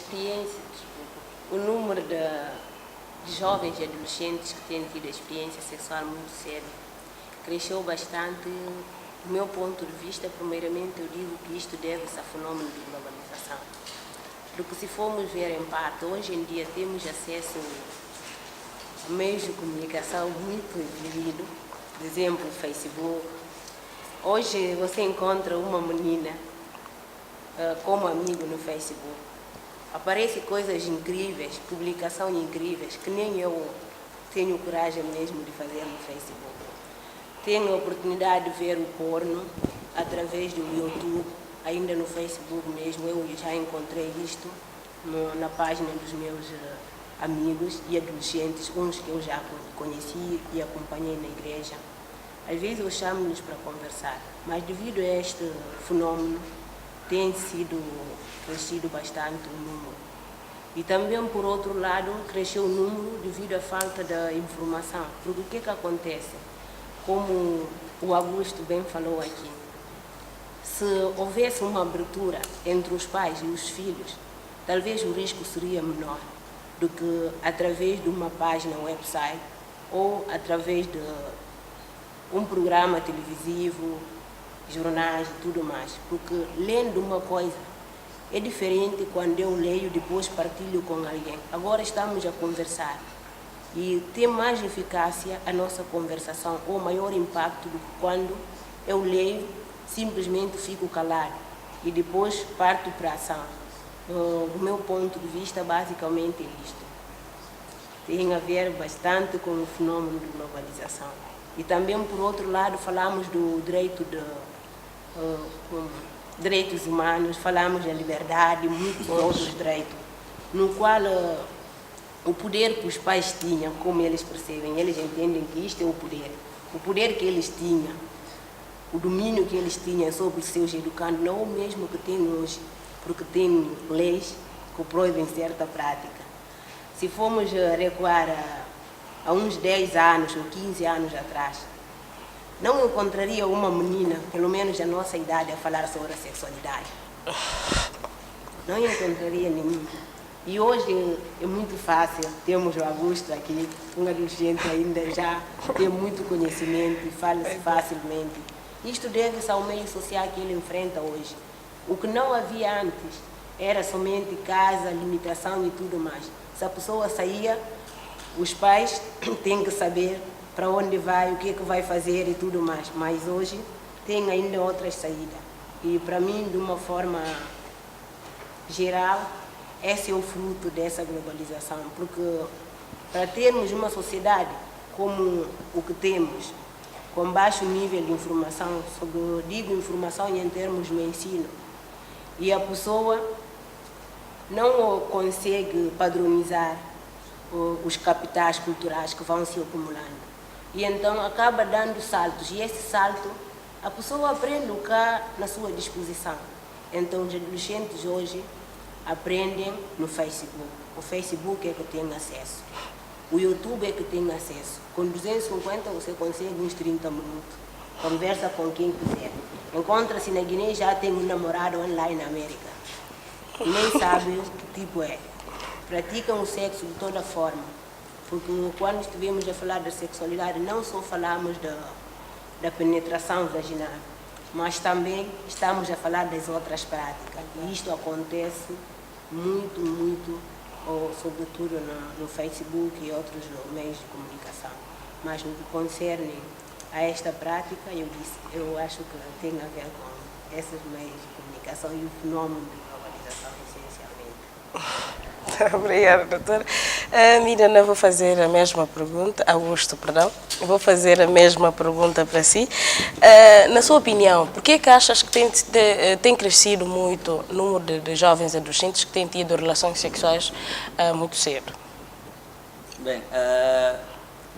experiências, o número de jovens e adolescentes que têm tido experiência sexual muito cedo cresceu bastante. Do meu ponto de vista, primeiramente eu digo que isto deve-se ao fenômeno de globalização. Porque se formos ver em parte, hoje em dia temos acesso a meios de comunicação muito evoluídos, por exemplo, o Facebook. Hoje você encontra uma menina como amigo no Facebook. Aparecem coisas incríveis, publicações incríveis, que nem eu tenho coragem mesmo de fazer no Facebook. Tenho a oportunidade de ver o porno através do YouTube, ainda no Facebook mesmo. Eu já encontrei isto na página dos meus amigos e adolescentes, uns que eu já conheci e acompanhei na igreja. Às vezes eu chamo-nos para conversar, mas devido a este fenômeno tem sido crescido bastante o número. E também, por outro lado, cresceu o número devido à falta de informação. Porque o que acontece? Como o Augusto bem falou aqui, se houvesse uma abertura entre os pais e os filhos, talvez o risco seria menor do que através de uma página website ou através de um programa televisivo, jornais e tudo mais. Porque lendo uma coisa é diferente quando eu leio e depois partilho com alguém. Agora estamos a conversar e tem mais eficácia a nossa conversação ou maior impacto do que quando eu leio, simplesmente fico calado e depois parto para a ação. Do meu ponto de vista, basicamente é isto. Tem a ver bastante com o fenômeno de globalização. E também, por outro lado, falamos do direito de direitos humanos, falamos da liberdade e muitos outros direitos, no qual o poder que os pais tinham, como eles percebem, eles entendem que isto é o poder que eles tinham, o domínio que eles tinham sobre os seus educandos, não é o mesmo que tem hoje, porque tem leis que proíbem certa prática. Se formos recuar a uns 10 anos ou 15 anos atrás, não encontraria uma menina, pelo menos da nossa idade, a falar sobre a sexualidade. Não encontraria nenhuma. E hoje é muito fácil, temos o Augusto aqui, um adolescente ainda já tem muito conhecimento e fala-se facilmente. Isto deve-se ao meio social que ele enfrenta hoje. O que não havia antes era somente casa, limitação e tudo mais. Se a pessoa saía, os pais têm que saber para onde vai, o que é que vai fazer e tudo mais. Mas hoje tem ainda outras saídas. E para mim, de uma forma geral, esse é o fruto dessa globalização. Porque para termos uma sociedade como o que temos, com baixo nível de informação, digo informação em termos do ensino, e a pessoa não consegue padronizar os capitais culturais que vão se acumulando. E então acaba dando saltos, e esse salto a pessoa aprende o que há na sua disposição. Então os adolescentes hoje aprendem no Facebook. O Facebook é que tem acesso. O YouTube é que tem acesso. Com 250 você consegue uns 30 minutos. Conversa com quem quiser. Encontra-se na Guiné, já tem um namorado online na América. E nem sabe que tipo é. Praticam o sexo de toda forma. Porque quando estivemos a falar da sexualidade, não só falamos da penetração vaginal, mas também estamos a falar das outras práticas. E isto acontece muito, sobretudo no Facebook e outros meios de comunicação. Mas no que concerne a esta prática, eu acho que tem a ver com esses meios de comunicação e o fenômeno de globalização, essencialmente. Obrigada, doutora. Mirana, vou fazer a mesma pergunta, Augusto, perdão. Vou fazer a mesma pergunta para si. Na sua opinião, por que achas que tem crescido muito o número de jovens adolescentes que têm tido relações sexuais muito cedo? Bem,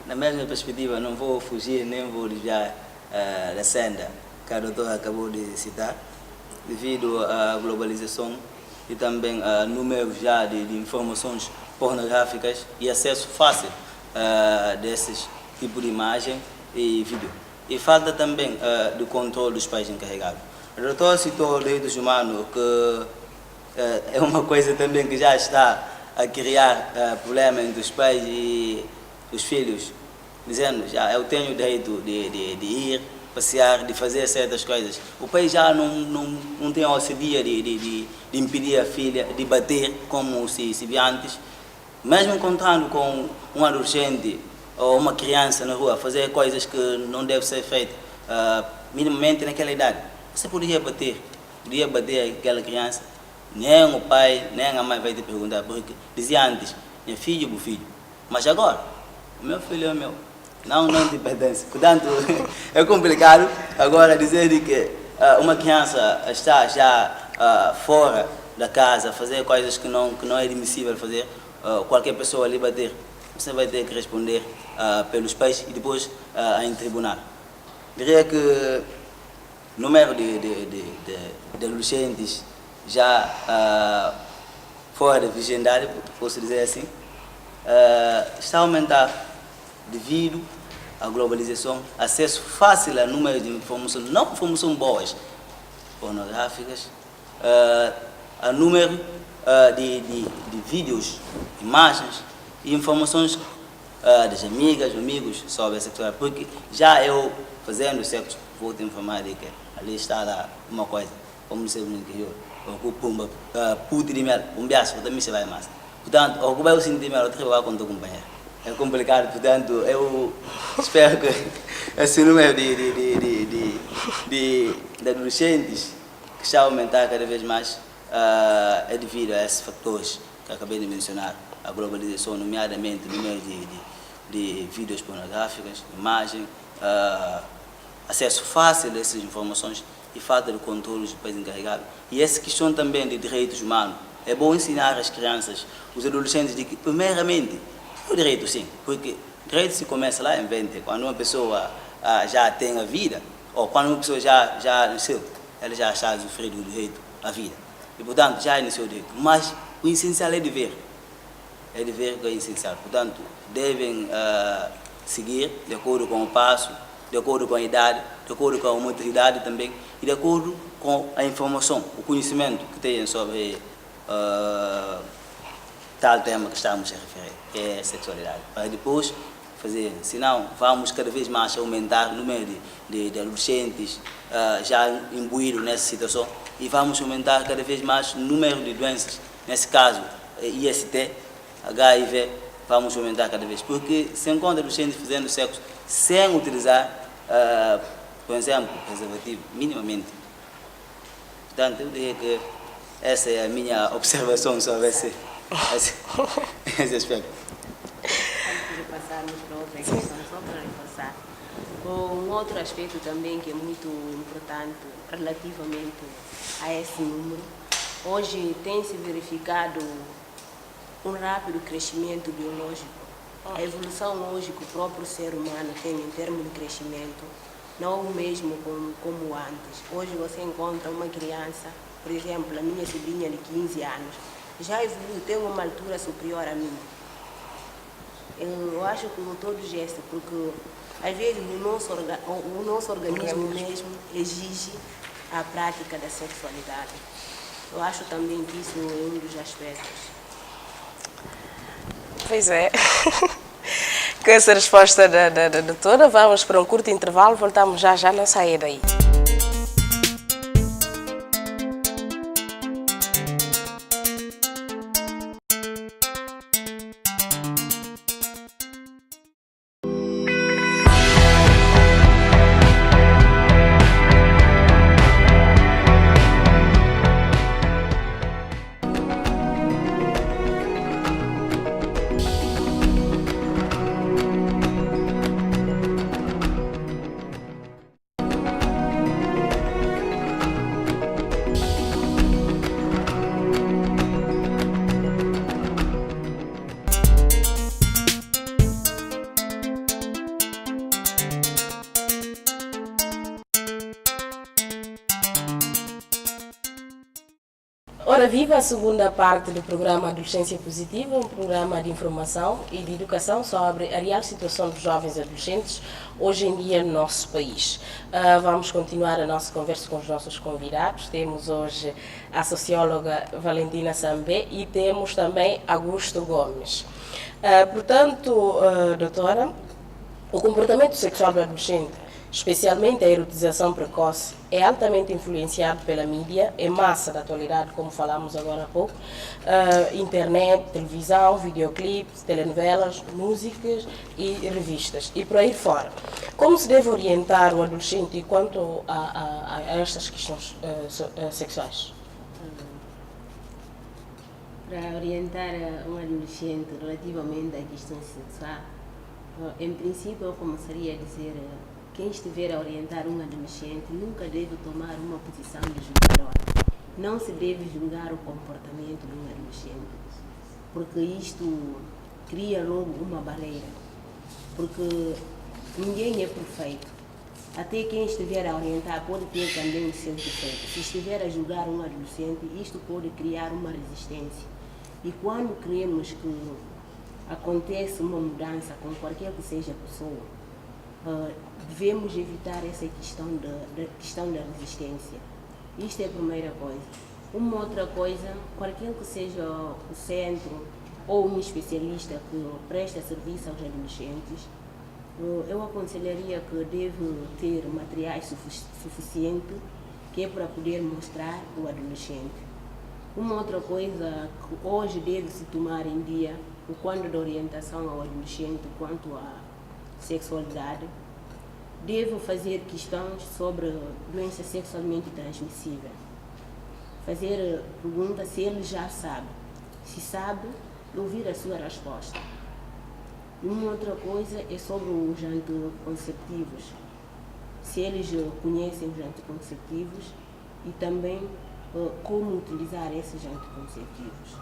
na mesma perspectiva, não vou fugir nem vou desviar da senda que a doutora acabou de citar, devido à globalização e também número já de informações pornográficas e acesso fácil desses tipos de imagem e vídeo. E falta também do controle dos pais encarregados. A doutora citou direitos humanos que é uma coisa também que já está a criar problema entre os pais e os filhos, dizendo, já eu tenho o direito de ir, passear, de fazer certas coisas. O pai já não tem a ousadia de impedir a filha de bater como se via antes. Mesmo encontrando com um adolescente ou uma criança na rua fazer coisas que não devem ser feitas, minimamente naquela idade, você poderia bater aquela criança, nem o pai, nem a mãe vai te perguntar, porque dizia antes, meu filho é meu filho, mas agora, o meu filho é meu, não te pertence. Portanto, é complicado agora dizer que uma criança está já fora da casa, fazer coisas que não é admissível fazer, qualquer pessoa lhe bater, você vai ter que responder pelos pais e depois em tribunal. Diria que o número de adolescentes já fora da virgindade, posso dizer assim, está a aumentar devido à globalização, acesso fácil a números de informação, não informação boas, pornográficas, a número de vídeos, imagens e informações das amigas, amigos sobre a sexualidade, porque já eu fazendo sexo, vou te informar de que ali está lá uma coisa, como dizer no interior, o pumba, puto de mel, biaço, também se vai mais. Portanto, o que vai sentir mel, eu trabalho com o companheiro. É complicado, portanto, eu espero que esse número de adolescentes que está a aumentar cada vez mais é devido a esses fatores que acabei de mencionar, a globalização, nomeadamente o número de vídeos pornográficos, imagem, acesso fácil a essas informações e falta de controle dos pais encarregados. E essa questão também de direitos humanos, é bom ensinar às crianças, os adolescentes, de que, primeiramente, o direito sim, porque o direito se começa lá em 20, quando uma pessoa já tem a vida, ou quando uma pessoa já nasceu, ela já está a sofrer do direito à vida. E, portanto, já iniciou o direito. Mas o essencial é dever. É dever que é essencial. Portanto, devem seguir de acordo com o passo, de acordo com a idade, de acordo com a maturidade também, e de acordo com a informação, o conhecimento que têm sobre tal tema que estamos a referir, que é a sexualidade, para depois fazer, senão vamos cada vez mais aumentar o número de adolescentes já imbuídos nessa situação e vamos aumentar cada vez mais o número de doenças, nesse caso IST, HIV, vamos aumentar cada vez, porque se encontra adolescentes fazendo sexo sem utilizar, por exemplo, preservativo, minimamente. Portanto, eu diria que essa é a minha observação sobre esse aspecto. Antes de passarmos para outra questão, só para reforçar, um outro aspecto também que é muito importante relativamente a esse número, hoje tem-se verificado um rápido crescimento biológico. A evolução hoje que o próprio ser humano tem em termos de crescimento, não é o mesmo como antes. Hoje você encontra uma criança, por exemplo, a minha sobrinha de 15 anos, já evoluiu, tem uma altura superior a mim. Eu acho que com todo gesto, porque às vezes o nosso organismo mesmo exige a prática da sexualidade. Eu acho também que isso é um dos aspectos. Pois é. Com essa resposta da doutora, vamos para um curto intervalo, voltamos já, não saia daí. Ora, viva a segunda parte do programa Adolescência Positiva, um programa de informação e de educação sobre a real situação dos jovens e adolescentes hoje em dia no nosso país. Vamos continuar a nossa conversa com os nossos convidados. Temos hoje a socióloga Valentina Sambé e temos também Augusto Gomes. Portanto, doutora, o comportamento sexual do adolescente, especialmente a erotização precoce, é altamente influenciado pela mídia, em massa da atualidade, como falamos agora há pouco, internet, televisão, videoclipes, telenovelas, músicas e revistas, e por aí fora. Como se deve orientar o adolescente quanto a estas questões sexuais? Para orientar um adolescente relativamente à questão sexual, em princípio eu começaria a dizer: quem estiver a orientar um adolescente nunca deve tomar uma posição de julgador. Não se deve julgar o comportamento de um adolescente, porque isto cria logo uma barreira, porque ninguém é perfeito. Até quem estiver a orientar pode ter também os seus defeitos. Se estiver a julgar um adolescente, isto pode criar uma resistência. E quando queremos que acontece uma mudança com qualquer que seja a pessoa, devemos evitar essa questão da resistência. Isto é a primeira coisa. Uma outra coisa, qualquer que seja o centro ou um especialista que presta serviço aos adolescentes, eu aconselharia que deve ter materiais suficientes que é para poder mostrar o adolescente. Uma outra coisa que hoje deve-se tomar em dia, o quadro de orientação ao adolescente quanto à sexualidade, devo fazer questões sobre doença sexualmente transmissível. Fazer perguntas se ele já sabe. Se sabe, ouvir a sua resposta. E uma outra coisa é sobre os anticonceptivos. Se eles conhecem os anticonceptivos e também como utilizar esses anticonceptivos.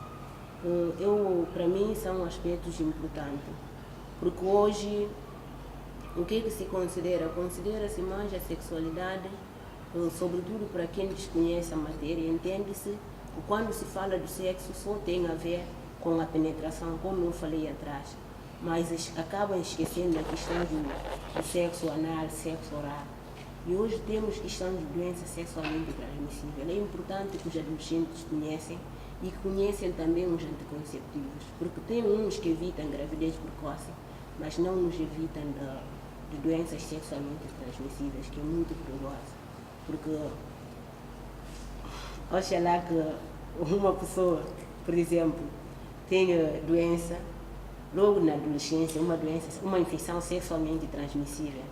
Para mim, são aspectos importantes, porque hoje o que se considera? Considera-se mais a sexualidade, sobretudo para quem desconhece a matéria. Entende-se que quando se fala do sexo só tem a ver com a penetração, como eu falei atrás, mas acabam esquecendo a questão do sexo anal, sexo oral. E hoje temos questão de doença sexualmente transmissível. É importante que os adolescentes conhecem e que conhecem também os anticonceptivos, porque tem uns que evitam gravidez precoce, mas não nos evitam de doenças sexualmente transmissíveis, que é muito perigosa. Porque, oxalá que uma pessoa, por exemplo, tenha doença, logo na adolescência, uma infecção sexualmente transmissível,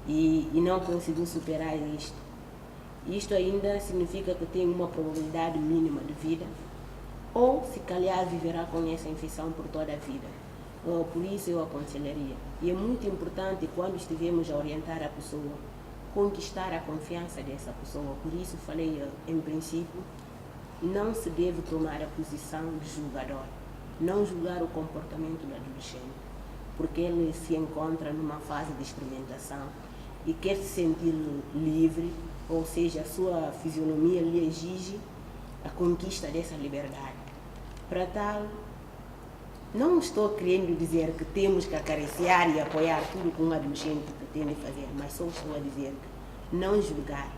e não conseguiu superar isto. Isto ainda significa que tem uma probabilidade mínima de vida, ou se calhar viverá com essa infecção por toda a vida. Por isso eu aconselharia. E é muito importante, quando estivermos a orientar a pessoa, conquistar a confiança dessa pessoa. Por isso falei, em princípio, não se deve tomar a posição de julgador. Não julgar o comportamento do adolescente, porque ele se encontra numa fase de experimentação e quer se sentir livre, ou seja, a sua fisionomia lhe exige a conquista dessa liberdade. Para tal, não estou querendo dizer que temos que acariciar e apoiar tudo que um adolescente pretende fazer, mas só estou a dizer que não julgar.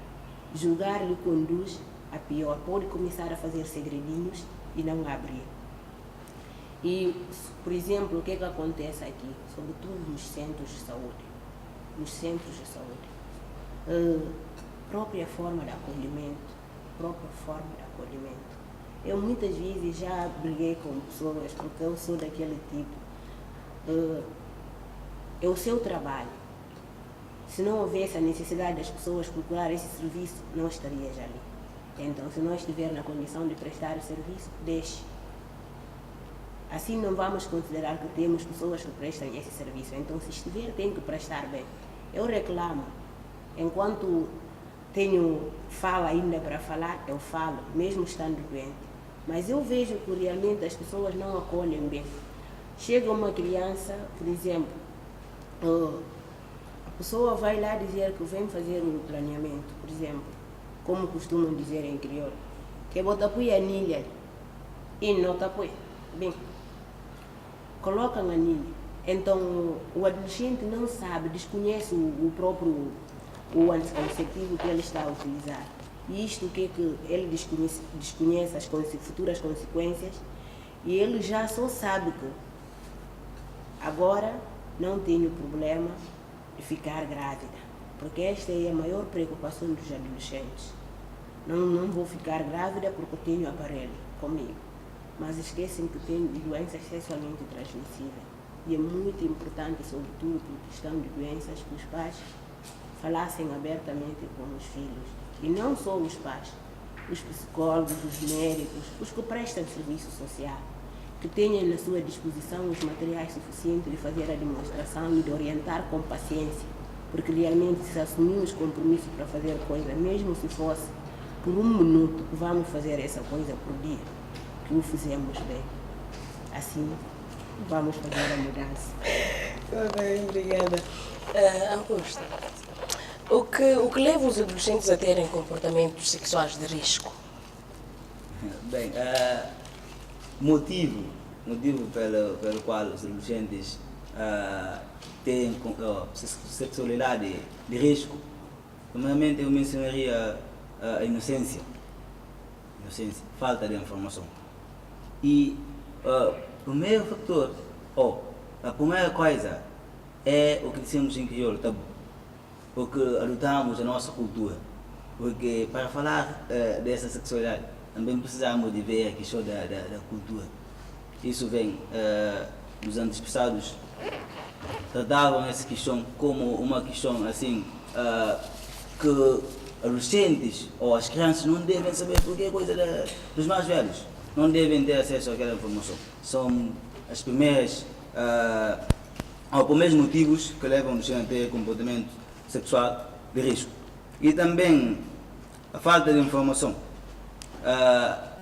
Julgar lhe conduz a pior, pode começar a fazer segredinhos e não abrir. E, por exemplo, o que acontece aqui, sobretudo nos centros de saúde? Nos centros de saúde, própria forma de acolhimento, Eu muitas vezes já briguei com pessoas, porque eu sou daquele tipo. É o seu trabalho. Se não houvesse a necessidade das pessoas procurar esse serviço, não estarias ali. Então, se não estiver na condição de prestar o serviço, deixe. Assim não vamos considerar que temos pessoas que prestam esse serviço. Então, se estiver, tem que prestar bem. Eu reclamo. Enquanto tenho fala ainda para falar, eu falo, mesmo estando doente. Mas eu vejo que realmente as pessoas não acolhem bem. Chega uma criança, por exemplo, a pessoa vai lá dizer que vem fazer um planeamento, por exemplo, como costumam dizer em crioulo, que bota apoia a anilha e não te apoia. Bem, coloca a anilha. Então, o adolescente não sabe, desconhece o próprio o anticonceptivo que ele está a utilizar. E isto que ele desconhece as futuras consequências, e ele já só sabe que agora não tenho problema de ficar grávida, porque esta é a maior preocupação dos adolescentes. Não vou ficar grávida porque tenho aparelho comigo, mas esquecem que tem doenças sexualmente transmissíveis. E é muito importante, sobretudo por questão de doenças, que os pais falassem abertamente com os filhos. E não só os pais, os psicólogos, os médicos, os que prestam serviço social, que tenham na sua disposição os materiais suficientes de fazer a demonstração e de orientar com paciência, porque realmente se assumimos compromisso para fazer coisa, mesmo se fosse por 1 minuto, vamos fazer essa coisa por dia, que o fizemos bem. Assim, vamos fazer a mudança. Bem, obrigada. Augusto, o que leva os adolescentes a terem comportamentos sexuais de risco? Bem, motivo pelo qual os adolescentes têm sexualidade de risco, primeiramente eu mencionaria a inocência, falta de informação. E o primeiro fator, a primeira coisa é o que dizemos em crioulo, tabu, porque adotamos a nossa cultura, porque para falar dessa sexualidade também precisamos de ver a questão da cultura. Isso vem nos anos passados, tratavam essa questão como uma questão assim, que adolescentes ou as crianças não devem saber, porque é coisa dos mais velhos, não devem ter acesso àquela informação. São as primeiras, os primeiros motivos que levam os adolescentes a ter comportamento sexual de risco. E também a falta de informação.